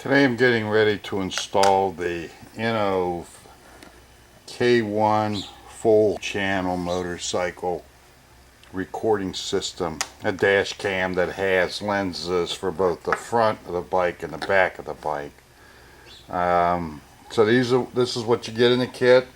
Today I'm getting ready to install the INNOVV K1 full channel motorcycle recording system, a dash cam that has lenses for both the front of the bike and the back of the bike. So this is what you get in the kit.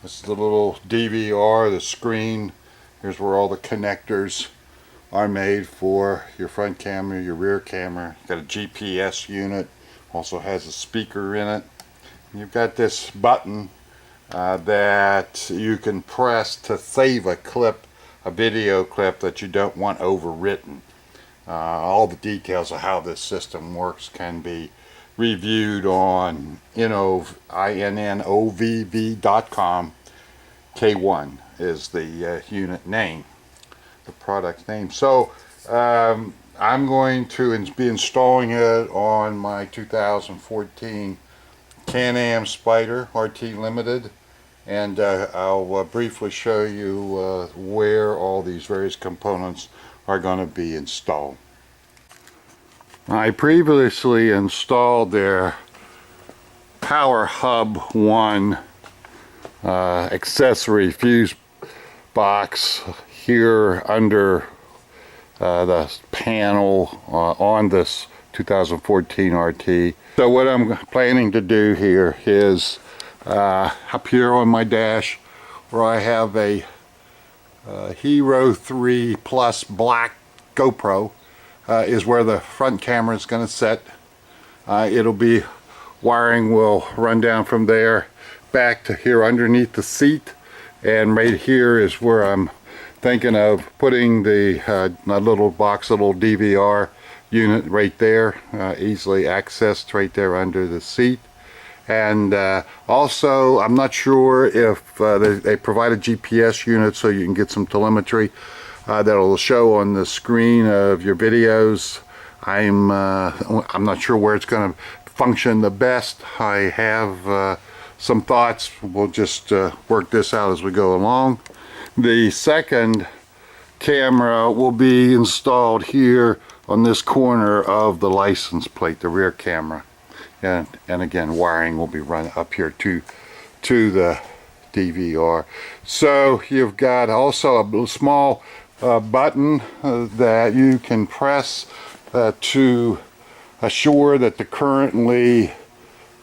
This is the little DVR, the screen. Here's where all the connectors are made for your front camera, your rear camera. Got a GPS unit, also has a speaker in it. You've got this button that you can press to save a clip, a video clip that you don't want overwritten. All the details of how this system works can be reviewed on INNOVV.com. K1 is the unit name, the product name. So I'm going to be installing it on my 2014 CanAm Spyder RT Limited, and I'll briefly show you where all these various components are going to be installed. I previously installed their Power Hub 1 accessory fuse box here under the panel on this 2014 RT. So what I'm planning to do here is up here on my dash, where I have a Hero 3 Plus Black GoPro, is where the front camera is going to sit. It'll be wiring will run down from there back to here underneath the seat, and right here is where I'm thinking of putting the little DVR unit right there, easily accessed right there under the seat. And also, I'm not sure if they provide a GPS unit so you can get some telemetry that'll show on the screen of your videos. I'm not sure where it's going to function the best. I have some thoughts. We'll just work this out as we go along. The second camera will be installed here on this corner of the license plate, the rear camera, and again wiring will be run up here to the DVR. So you've got also a small button that you can press to assure that the currently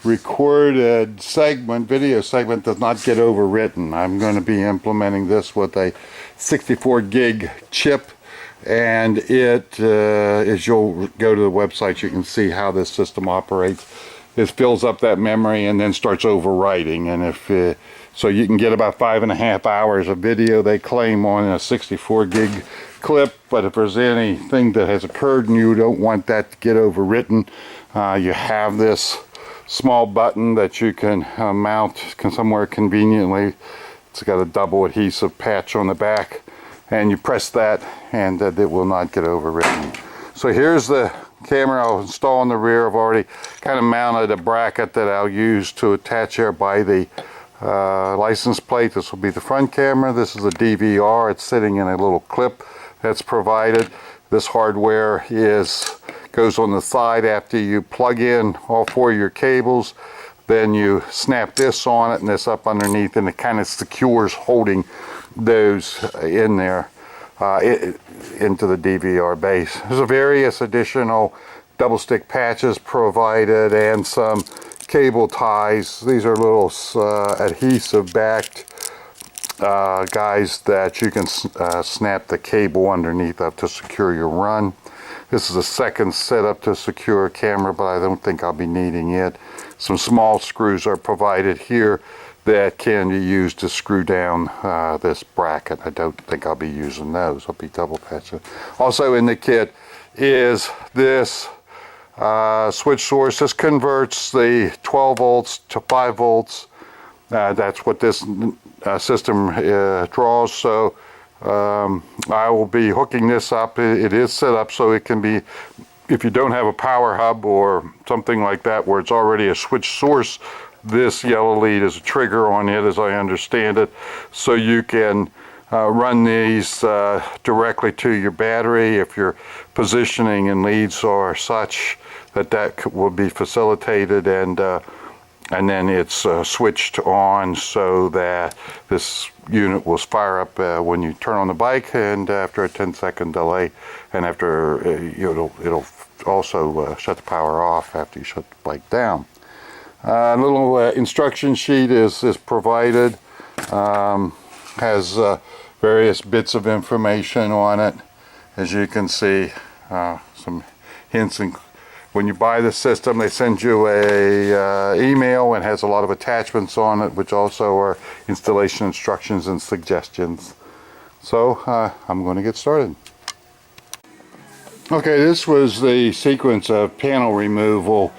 recorded video segment does not get overwritten. I'm going to be implementing this with a 64 gig chip, and it as you'll go to the website, you can see how this system operates. It fills up that memory and then starts overwriting, and if so you can get about 5.5 hours of video, they claim, on a 64 gig clip. But if there's anything that has occurred and you don't want that to get overwritten, you have this small button that you can mount somewhere conveniently. It's got a double adhesive patch on the back, and you press that and it will not get overwritten. So here's the camera I'll install in the rear. I've already kind of mounted a bracket that I'll use to attach there by the license plate. This will be the front camera. This is a DVR. It's sitting in a little clip that's provided. This hardware goes on the side after you plug in all 4 of your cables. Then you snap this on it and this up underneath, and it kind of secures holding those in there into the DVR base. There's various additional double stick patches provided and some cable ties. These are little adhesive backed guys that you can snap the cable underneath up to secure your run. This is a second setup to secure a camera, but I don't think I'll be needing it. Some small screws are provided here that can be used to screw down this bracket. I don't think I'll be using those. I'll be double patching. Also in the kit is this switch source. This converts the 12 volts to 5 volts. That's what this system draws. So I will be hooking this up. It is set up so it can be, if you don't have a power hub or something like that where it's already a switch source, this yellow lead is a trigger on it, as I understand it, so you can run these directly to your battery if your positioning and leads are such that will be facilitated, and then it's switched on so that this unit will fire up when you turn on the bike, and after a 10-second delay, and after it'll also shut the power off after you shut the bike down. A little instruction sheet is provided. Has various bits of information on it. As you can see, some hints. And when you buy the system, they send you a email, and has a lot of attachments on it, which also are installation instructions and suggestions. So I'm going to get started. Okay, this was the sequence of panel removal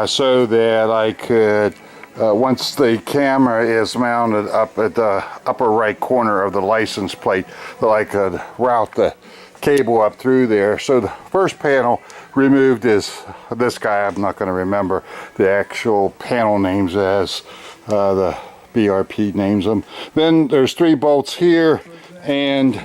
so that I could, once the camera is mounted up at the upper right corner of the license plate, that I could route the cable up through there. So the first panel removed is this guy. I'm not going to remember the actual panel names as the BRP names them. Then there's 3 bolts here, and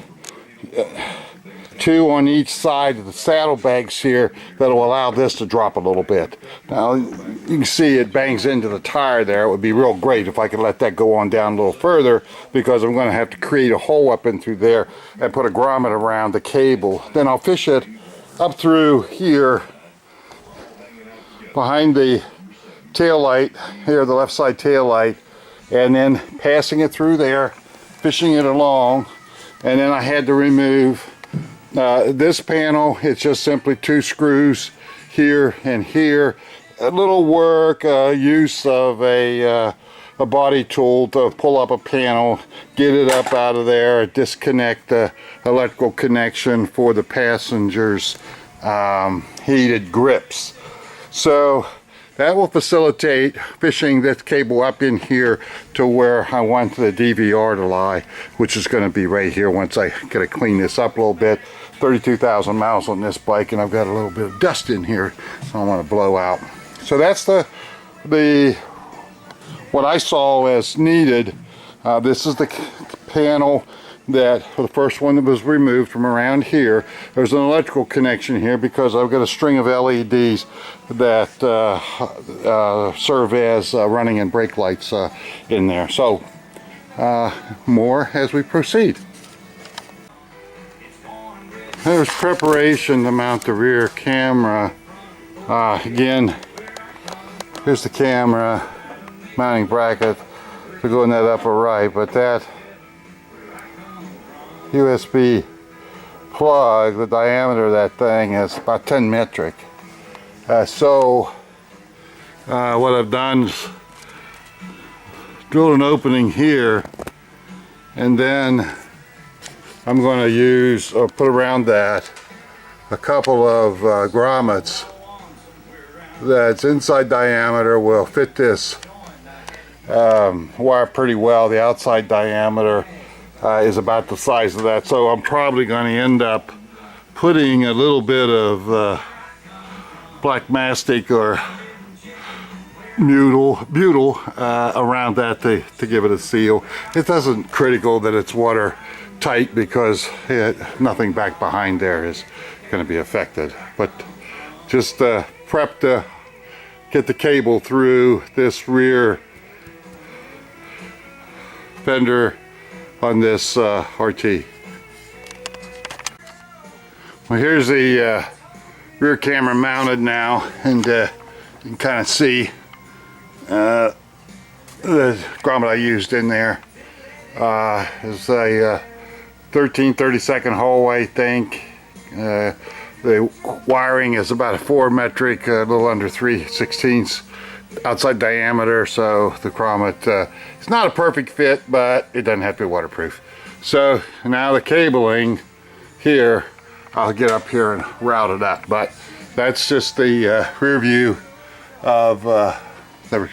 2 on each side of the saddlebags here that will allow this to drop a little bit. Now you can see it bangs into the tire there. It would be real great if I could let that go on down a little further, because I'm going to have to create a hole up in through there and put a grommet around the cable. Then I'll fish it up through here behind the tail light here, the left side tail light, and then passing it through there, fishing it along. And then I had to remove this panel. It's just simply 2 screws here and here. A little work, use of a body tool to pull up a panel, get it up out of there, disconnect the electrical connection for the passengers' heated grips. So that will facilitate fishing this cable up in here to where I want the DVR to lie, which is going to be right here once I get to clean this up a little bit. 32,000 miles on this bike, and I've got a little bit of dust in here, so I want to blow out. So that's the what I saw as needed. This is the panel that the first one that was removed from around here. There's an electrical connection here because I've got a string of LEDs that serve as running and brake lights in there. So more as we proceed. There's preparation to mount the rear camera. Again, here's the camera mounting bracket to go in that upper right, but that USB plug, the diameter of that thing is about 10 metric. So what I've done is drilled an opening here, and then I'm going to use, or put around that, a couple of grommets that's inside diameter will fit this wire pretty well. The outside diameter is about the size of that, so I'm probably going to end up putting a little bit of black mastic or butyl around that to give it a seal. It doesn't critical that it's water tight because nothing back behind there is going to be affected, but just prep to get the cable through this rear fender on this RT. Well, here's the rear camera mounted now, and you can kind of see the grommet I used in there. Is a 30-second hole, I think. The wiring is about a 4 metric, a little under 3/16 outside diameter, so the grommet it's not a perfect fit, but it doesn't have to be waterproof. So now the cabling here, I'll get up here and route it up, but that's just the rear view of the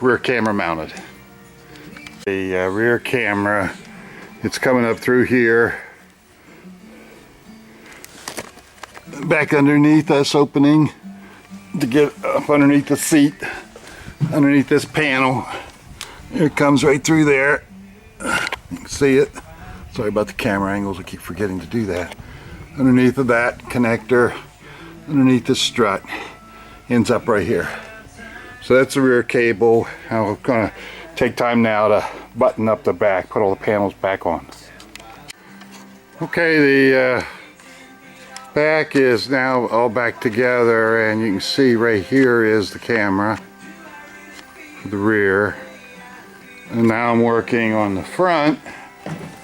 rear camera mounted. The rear camera, it's coming up through here, back underneath this opening to get up underneath the seat, underneath this panel. It comes right through there. You can see it. Sorry about the camera angles, I keep forgetting to do that. Underneath of that connector, underneath the strut. ends up right here. So that's the rear cable. I'm gonna take time now to button up the back, put all the panels back on. Okay, the back is now all back together, and you can see right here is the camera for the rear. And now I'm working on the front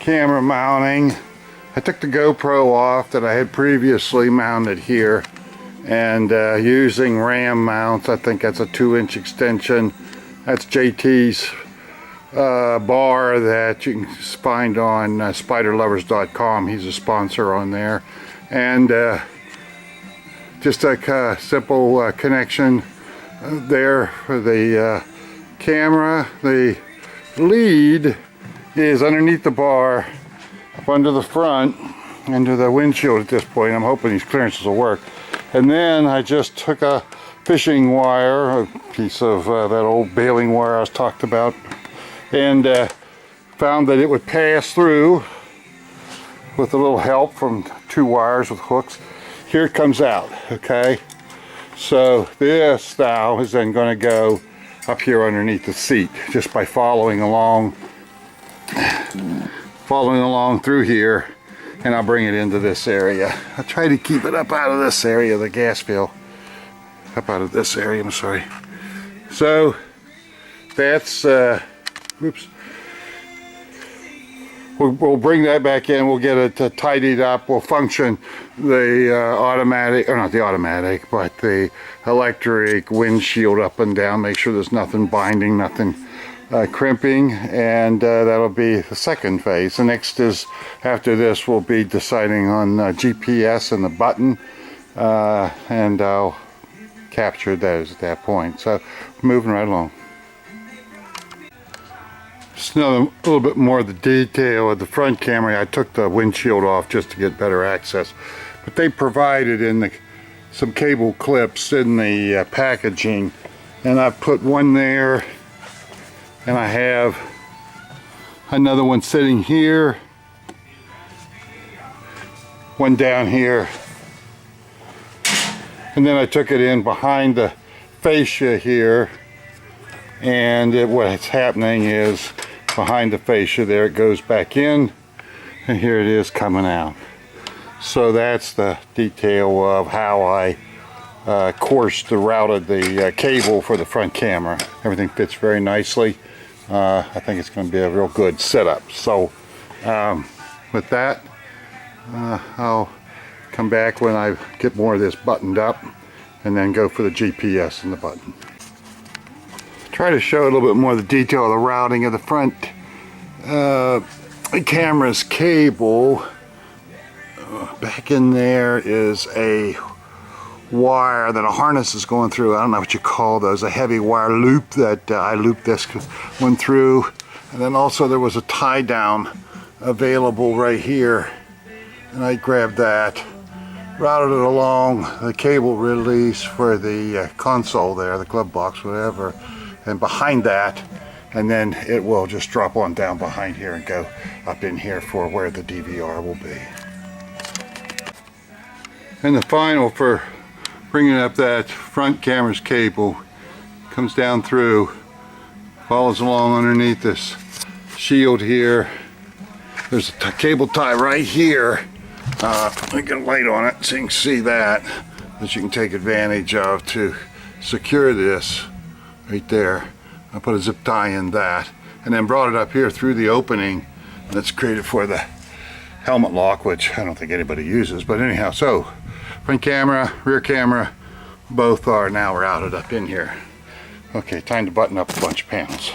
camera mounting. I took the GoPro off that I had previously mounted here, and using RAM mounts. I think that's a 2-inch extension. That's JT's bar that you can find on SpyderLovers.com. He's a sponsor on there. And just a simple connection there for the camera. The lead is underneath the bar, up under the front, under the windshield at this point. I'm hoping these clearances will work. And then I just took a fishing wire, a piece of that old baling wire I was talked about, and found that it would pass through with a little help from 2 wires with hooks. Here it comes out, okay? So this now is then going to go up here underneath the seat, just by following along through here, and I'll bring it into this area. I'll try to keep it up out of this area, the gas fill. Up out of this area, I'm sorry. So that's, oops. We'll bring that back in, we'll get it tidied up, we'll function the automatic, or not the automatic, but the electric windshield up and down, make sure there's nothing binding, nothing crimping, and that'll be the second phase. The next is, after this, we'll be deciding on GPS and the button, and I'll capture those at that point. So moving right along. Just a little bit more of the detail of the front camera. I took the windshield off just to get better access, but they provided some cable clips in the packaging, and I put one there, and I have another one sitting here, one down here, and then I took it in behind the fascia here, and what's happening is behind the fascia there, it goes back in, and here it is coming out. So that's the detail of how I routed the cable for the front camera. Everything fits very nicely. I think it's going to be a real good setup. So with that, I'll come back when I get more of this buttoned up, and then go for the GPS and the button. Try to show a little bit more of the detail of the routing of the front camera's cable. Back in there is a wire that a harness is going through. I don't know what you call those, a heavy wire loop that I looped this one through. And then also there was a tie down available right here, and I grabbed that, routed it along the cable release for the console there, the glove box, whatever, and behind that, and then it will just drop on down behind here and go up in here for where the DVR will be. And the final for bringing up that front camera's cable comes down through, follows along underneath this shield here. There's a cable tie right here. Let me get a light on it so you can see that you can take advantage of to secure this right there. I put a zip tie in that, and then brought it up here through the opening that's created for the helmet lock, which I don't think anybody uses, but anyhow. So front camera, rear camera, both are now routed up in here. Okay, time to button up a bunch of panels.